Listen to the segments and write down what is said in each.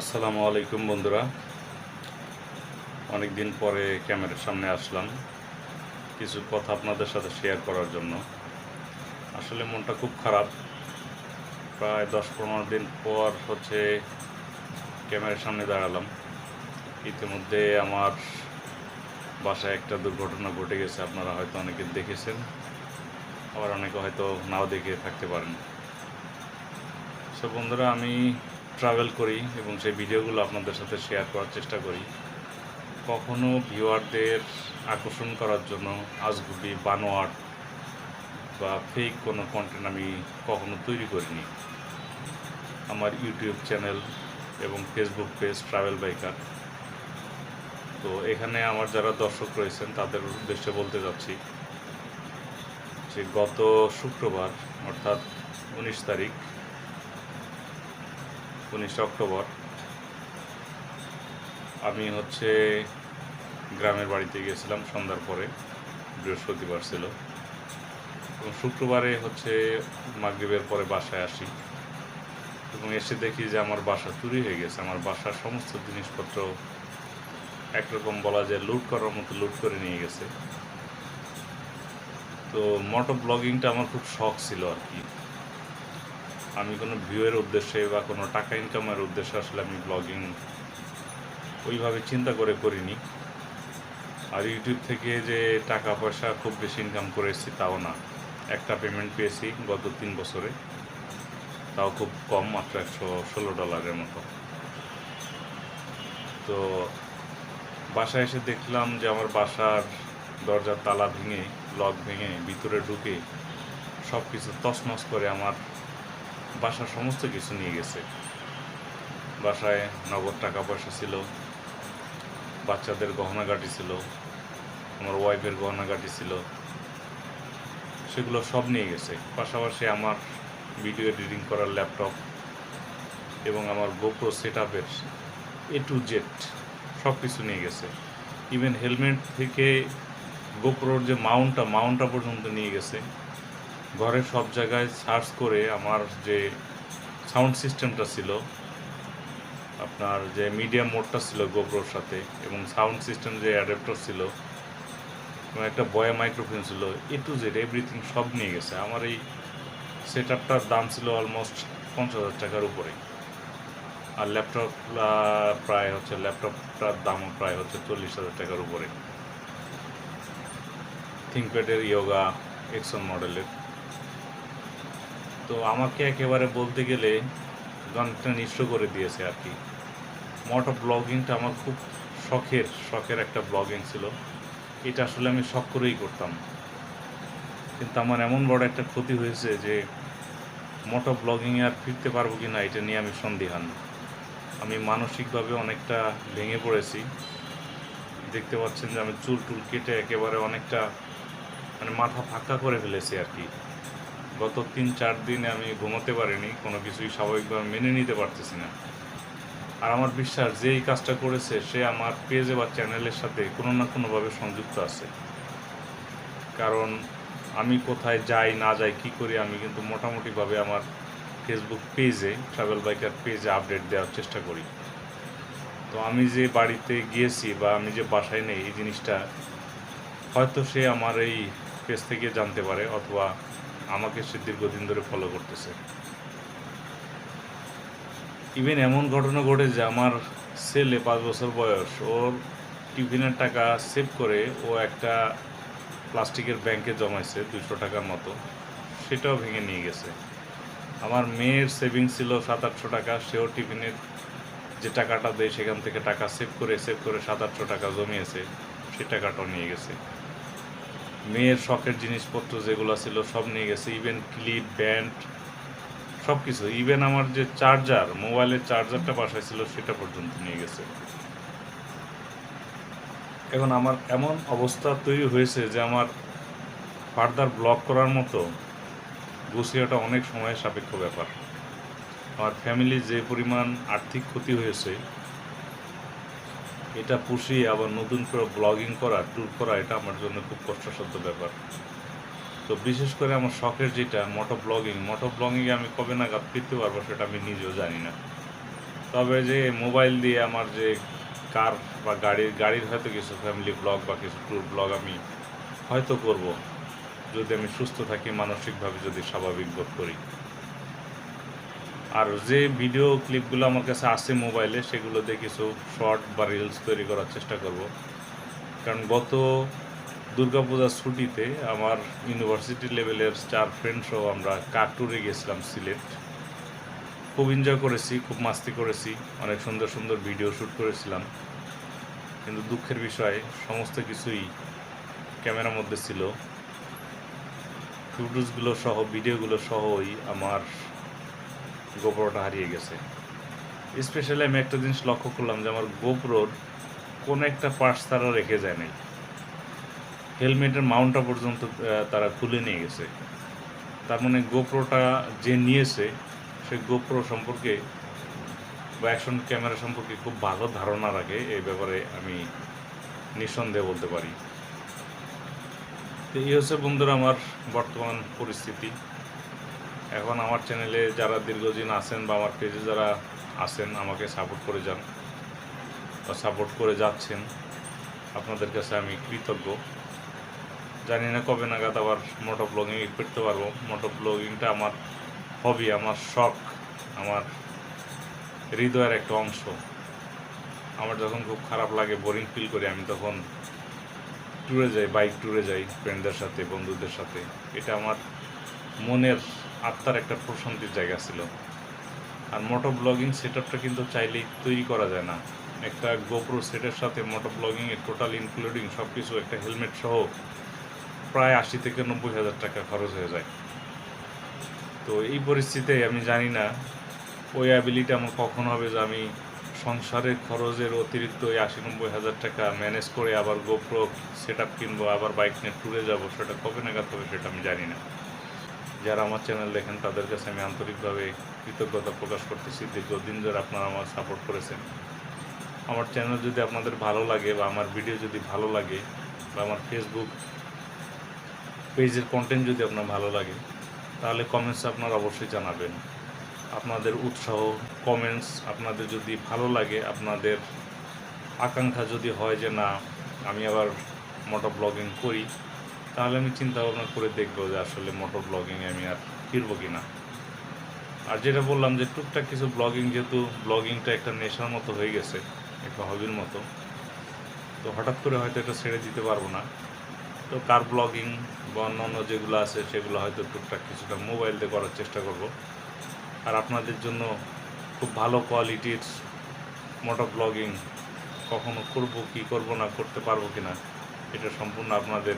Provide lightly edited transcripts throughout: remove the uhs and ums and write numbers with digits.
আসসালামু আলাইকুম বন্ধুরা, অনেক দিন পরে ক্যামেরার সামনে আসলাম কিছু কথা আপনাদের সাথে শেয়ার করার জন্য। আসলে মনটা খুব খারাপ। প্রায় 10-15 দিন পর ক্যামেরার সামনে দাঁড়ালাম। ইতিমধ্যে আমার বাসায় একটা দুর্ঘটনা ঘটে গেছে, আপনারা হয়তো অনেকে দেখেছেন, আবার অনেকে হয়তো নাও দেখে থাকতে পারেন। সব বন্ধুরা, আমি ট্রাভেল করি এবং সেই ভিডিওগুলো আপনাদের সাথে শেয়ার করার চেষ্টা করি। কখনো ভিউয়ারদের আকর্ষণ করার জন্য আজগুবি বানোয়াট বা ফেক কোনো কন্টেন্ট আমি কখনো তৈরি করিনি। আমার ইউটিউব চ্যানেল এবং ফেসবুক পেজ ট্রাভেল বাইকার। তো এখানে আমার যারা দর্শক রয়েছেন তাদের উদ্দেশ্যে বলতে যাচ্ছি যে গত শুক্রবার অর্থাৎ 19 অক্টোবর আমি গ্রামের বাড়িতে গিয়েছিলাম সন্ধ্যার পরে। বৃহস্পতিবার ছিল এবং শুক্রবারে মাগরিবের পরে বাসায় আসি এবং এসে দেখি যে আমার বাসা চুরি হয়ে গেছে। আমার বাসার সমস্ত জিনিসপত্র একরকম বলা যায় লুট করার মতো লুট করে নিয়ে গেছে। তো মোটো ব্লগিংটা আমার খুব শখ ছিল আর কি। আমি কোনো ভিউয়ের উদ্দেশ্যে বা কোনো টাকা ইনকামের উদ্দেশ্যে আসলে আমি ব্লগিং ওইভাবে চিন্তা করে করিনি। আর ইউটিউব থেকে যে টাকা পয়সা খুব বেশি ইনকাম করেছি তাও না। একটা পেমেন্ট পেয়েছি গত 3 বছরে, তাও খুব কম, মাত্র $116 মতো। তো বাসায় এসে দেখলাম যে আমার বাসার দরজার তালা ভেঙে, লক ভেঙে ভিতরে ঢুকে সব কিছু তছনছ করে আমার বাসার সমস্ত কিছু নিয়ে গেছে। বাসায় নগদ টাকা পয়সা ছিল, বাচ্চাদের গহনাগাটি ছিল, আমার ওয়াইফের গহনাগাটি ছিল, সেগুলো সব নিয়ে গেছে। পাশাপাশি আমার ভিডিও এডিটিং করার ল্যাপটপ এবং আমার গোপ্রো সেটআপের A to Z সব কিছু নিয়ে গেছে। ইভেন হেলমেট থেকে গোপ্রোর যে মাউন্টটা পর্যন্ত নিয়ে গেছে। ঘরের সব জায়গায় সার্চ করে আমার যে সাউন্ড সিস্টেমটা ছিল, আপনার যে মিডিয়াম মোডটা ছিল গোপ্রোর সাথে, এবং সাউন্ড সিস্টেম যে অ্যাডাপ্টার ছিল এবং একটা বয়া মাইক্রোফোন ছিল, A to Z এভরিথিং সব নিয়ে গেছে। আমার এই সেটআপটার দাম ছিল অলমোস্ট 50,000 টাকার উপরে। আর ল্যাপটপটার দামও প্রায় 40,000 টাকার উপরে। থিঙ্কপ্যাডের ইয়োগা এক্সন মডেলের। তো আমাকে একেবারে বলতে গেলে গানটা নিঃস্ব করে দিয়েছে আর কি। মোটো ব্লগিংটা আমার খুব শখের একটা ব্লগিং ছিল। এটা আসলে আমি শখ করেই করতাম, কিন্তু আমার এমন বড় একটা ক্ষতি হয়েছে যে মোটো ব্লগিংয়ে আর ফিরতে পারবো কি না এটা নিয়ে আমি সন্দিহান। আমি মানসিকভাবে অনেকটা ভেঙে পড়েছি। দেখতে পাচ্ছেন যে আমি চুল কেটে একেবারে অনেকটা মাথা ফাঁকা করে ফেলেছি আর কি। গত 3-4 দিনে আমি ঘুমোতে পারিনি, কোনো কিছুই স্বাভাবিকভাবে মেনে নিতে পারতেছি না। আর আমার বিশ্বাস যে এই কাজটা করেছে সে আমার পেজে বা চ্যানেলের সাথে কোনো না কোনোভাবে সংযুক্ত আছে। কারণ আমি কোথায় যাই না যাই কী করি আমি কিন্তু মোটামুটিভাবে আমার ফেসবুক পেজে, ট্রাভেল বাইকার পেজে আপডেট দেওয়ার চেষ্টা করি। তো আমি যে বাড়িতে গিয়েছি বা আমি যে বাসায় নেই, এই জিনিসটা হয়তো সে আমার এই পেজ থেকে জানতে পারে, অথবা আমাকে সে দীর্ঘদিন ধরে ফলো করতেছে। ইভেন এমন ঘটনা ঘটে যে আমার ছেলে 5 বছর বয়স, ওর টিফিনের টাকা সেভ করে ও একটা প্লাস্টিকের ব্যাংকে জমাইছে 200 টাকার মতো, সেটাও ভেঙে নিয়ে গেছে। আমার মেয়ের সেভিংস ছিল 700-800 টাকা, সেও টিফিনের যে টাকাটা দেয় সেখান থেকে টাকা সেভ করে 700-800 টাকা জমিয়েছে, সে টাকাটাও নিয়ে গেছে। মেয়ের শখের জিনিসপত্র যেগুলো ছিল সব নিয়ে গেছে, ইভেন ক্লিপ, ব্যান্ড, সব কিছু। ইভেন আমার যে মোবাইলের চার্জারটা বাসায় ছিল সেটা পর্যন্ত নিয়ে গেছে। এখন আমার এমন অবস্থা তৈরি হয়েছে যে আমার ফার্দার ব্লগ করার মতো গুছিয়াটা অনেক সময়ের সাপেক্ষ ব্যাপার। আমার ফ্যামিলির যে পরিমাণ আর্থিক ক্ষতি হয়েছে, এটা পুষিয়ে আবার নতুন করে ব্লগিং করা, ট্যুর করা, এটা আমার জন্য খুব কষ্টসাধ্য ব্যাপার। তো বিশেষ করে আমার শখের যেটা মোটো ব্লগিংয়ে আমি কবে নাগাদ ফিরতে পারবো সেটা আমি নিজেও জানি না। তবে যে মোবাইল দিয়ে আমার যে কার বা গাড়ির হয়তো কিছু ফ্যামিলি ব্লগ বা কিছু ট্যুর ব্লগ আমি হয়তো করব, যদি আমি সুস্থ থাকি, মানসিকভাবে যদি স্বাভাবিক বোধ করি। আর যে ভিডিও ক্লিপগুলো আমার কাছে আছে মোবাইলে, সেগুলো দিয়ে কিছু শর্ট বা রিলস তৈরি করার চেষ্টা করব। কারণ গত দুর্গাপূজার ছুটিতে আমার ইউনিভার্সিটি লেভেলের 4 ফ্রেন্ড সহ আমরা কার ট্যুরে গেছিলাম সিলেট। খুব এনজয় করেছি, খুব মাস্তি করেছি, অনেক সুন্দর সুন্দর ভিডিও শ্যুট করেছিলাম। কিন্তু দুঃখের বিষয়, সমস্ত কিছুই ক্যামেরার মধ্যে ছিল। ফুটেজগুলো সহ, ভিডিওগুলো সহই আমার গোপ্রোটা হারিয়ে গেছে। স্পেশালি আমি একটা জিনিস লক্ষ্য করলাম যে আমার গোপ্রোর কোনো একটা পার্টস তারা রেখে যায় নাই। হেলমেটের মাউন্টটা পর্যন্ত তারা খুলে নিয়ে গেছে। তার মানে গোপ্রোটা যে নিয়েছে, সে গোপ্রো সম্পর্কে বা অ্যাকশন ক্যামেরা সম্পর্কে খুব ভালো ধারণা রাখে। এই ব্যাপারে আমি নিঃসন্দেহে বলতে পারি। তো এই হচ্ছে বন্ধুরা আমার বর্তমান পরিস্থিতি। এখন আমার চ্যানেলে যারা দীর্ঘদিন আছেন বা আমার পেজে যারা আছেন, আমাকে সাপোর্ট করে যান বা সাপোর্ট করে যাচ্ছেন, আপনাদের কাছে আমি কৃতজ্ঞ। জানি না কবে নাগাদ আবার মোটো ব্লগিং করতে পারবো। মোটো ব্লগিংটা আমার হবি, আমার শখ, আমার হৃদয়ের একটা অংশ। আমার যখন খুব খারাপ লাগে, বোরিং ফিল করি, আমি তখন ট্যুরে যাই, বাইক ট্যুরে যাই ফ্রেন্ডদের সাথে, বন্ধুদের সাথে। এটা আমার মনের আত্মার একটা প্রশান্তির জায়গা ছিল। আর মোটো ব্লগিং সেটআপটা কিন্তু চাইলেই তৈরি করা যায় না। একটা গোপ্রো সেটের সাথে মোটো ব্লগিংয়ের টোটাল ইনক্লুডিং সব কিছু, একটা হেলমেট সহ প্রায় 80 থেকে 90 হাজার টাকা খরচ হয়ে যায়। তো এই পরিস্থিতিতে আমি জানি না ওই অ্যাবিলিটি আমার কখন হবে যে আমি সংসারের খরচের অতিরিক্ত ওই 80-90 হাজার টাকা ম্যানেজ করে আবার গোপ্রো সেটআপ কিনবো, আবার বাইক নিয়ে ট্যুরে যাবো। সেটা কবে নাগাদ হবে সেটা আমি জানি না। যারা আমার চ্যানেল দেখেন তাদের কাছে আমি আন্তরিকভাবে কৃতজ্ঞতা প্রকাশ করতেছি। দীর্ঘদিন ধরে আপনারা আমার সাপোর্ট করেছেন। আমার চ্যানেল যদি আপনাদের ভালো লাগে বা আমার ভিডিও যদি ভালো লাগে বা আমার ফেসবুক পেজের কন্টেন্ট যদি আপনার ভালো লাগে, তাহলে কমেন্টস আপনারা অবশ্যই জানাবেন। আপনাদের উৎসাহ, কমেন্টস আপনাদের যদি ভালো লাগে, আপনাদের আকাঙ্ক্ষা যদি হয় যে না আমি আবার মোটো ব্লগিং করি, তাহলে আমি চিন্তা ভাবনা করে দেখবো যে আসলে মোটো ব্লগিংয়ে আমি আর ফিরবো কি না। আর যেটা বললাম যে টুকটাক কিছু ব্লগিং, যেহেতু ব্লগিংটা একটা নেশার মতো হয়ে গেছে, একটা হবির মতো, তো হঠাৎ করে হয়তো এটা ছেড়ে দিতে পারবো না। তো কার ব্লগিং বা অন্যান্য যেগুলো আছে সেগুলো হয়তো টুকটাক কিছুটা মোবাইল দিয়ে করার চেষ্টা করব। আর আপনাদের জন্য খুব ভালো কোয়ালিটির মোটো ব্লগিং কখনো করব কি করব না, করতে পারবো কি না, এটা সম্পূর্ণ আপনাদের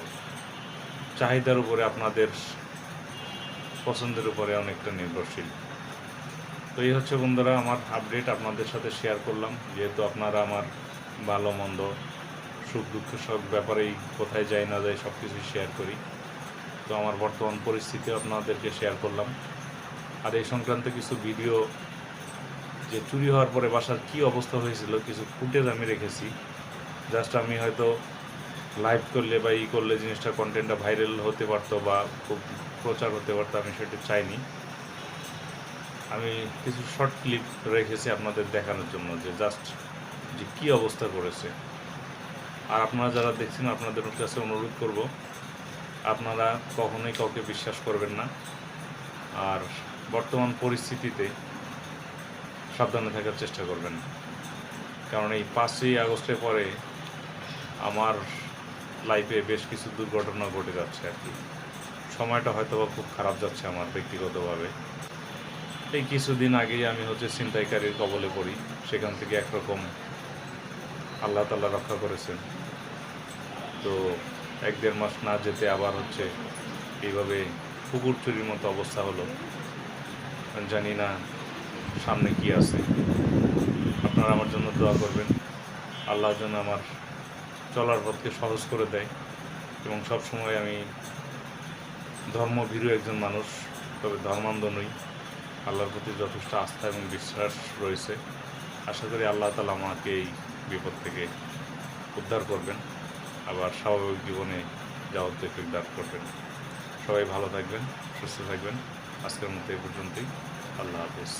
চাহিদার উপরে, আপনাদের পছন্দের উপরে অনেকটা নির্ভরশীল। তো এই হচ্ছে বন্ধুরা আমার আপডেট, আপনাদের সাথে শেয়ার করলাম। যেহেতু আপনারা আমার ভালো মন্দ, সুখ দুঃখ সব ব্যাপারেই, কোথায় যাই না যাই সব কিছুই শেয়ার করি। তো আমার বর্তমান পরিস্থিতি আপনাদেরকে শেয়ার করলাম। আর এই সংক্রান্ত কিছু ভিডিও, যে চুরি হওয়ার পরে বাসার কী অবস্থা হয়েছিল, কিছু ফুটেজ আমি রেখেছি। জাস্ট আমি হয়তো লাইভ করলে বা করলে জিনিসটা, কন্টেন্টটা ভাইরাল হতে পারতো বা খুব প্রচার হতে পারতো, আমি সেটা চাইনি। আমি কিছু শর্ট ক্লিপ রেখেছি আপনাদের দেখানোর জন্য, যে জাস্ট যে কী অবস্থা করেছে। আর আপনারা যারা দেখছেন, আপনাদের কাছে অনুরোধ করব, আপনারা কখনোই কাউকে বিশ্বাস করবেন না। আর বর্তমান পরিস্থিতিতে সাবধানে থাকার চেষ্টা করবেন। কারণ এই 5ই আগস্টের পরে আমার লাইফে বেশ কিছু দুর্ঘটনা ঘটে যাচ্ছে আর কি। সময়টা হয়তো বা খুব খারাপ যাচ্ছে আমার ব্যক্তিগতভাবে। এই কিছুদিন আগেই আমি ছিনতাইকারীর কবলে পড়ি, সেখান থেকে একরকম আল্লাহ তাআলা রক্ষা করেছেন। তো 1-1.5 মাস না যেতে আবার এইভাবে কুকুর চুরির মতো অবস্থা হলো। জানি না সামনে কি আছে। আপনারা আমার জন্য দোয়া করবেন, আল্লাহ যেন আমার চলার পথকে সহজ করে দেয়। এবং সবসময় আমি ধর্মভীরু একজন মানুষ, তবে ধর্মান্ধ নই। আল্লাহর প্রতি যথেষ্ট আস্থা এবং বিশ্বাস রয়েছে। আশা করি আল্লাহ তাআলা আমাকে এই বিপদ থেকে উদ্ধার করবেন, আবার স্বাভাবিক জীবনে যাওয়ার তৌফিক দান করবেন। সবাই ভালো থাকবেন, সুস্থ থাকবেন। আজকের মতো এই পর্যন্তই। আল্লাহ হাফেজ।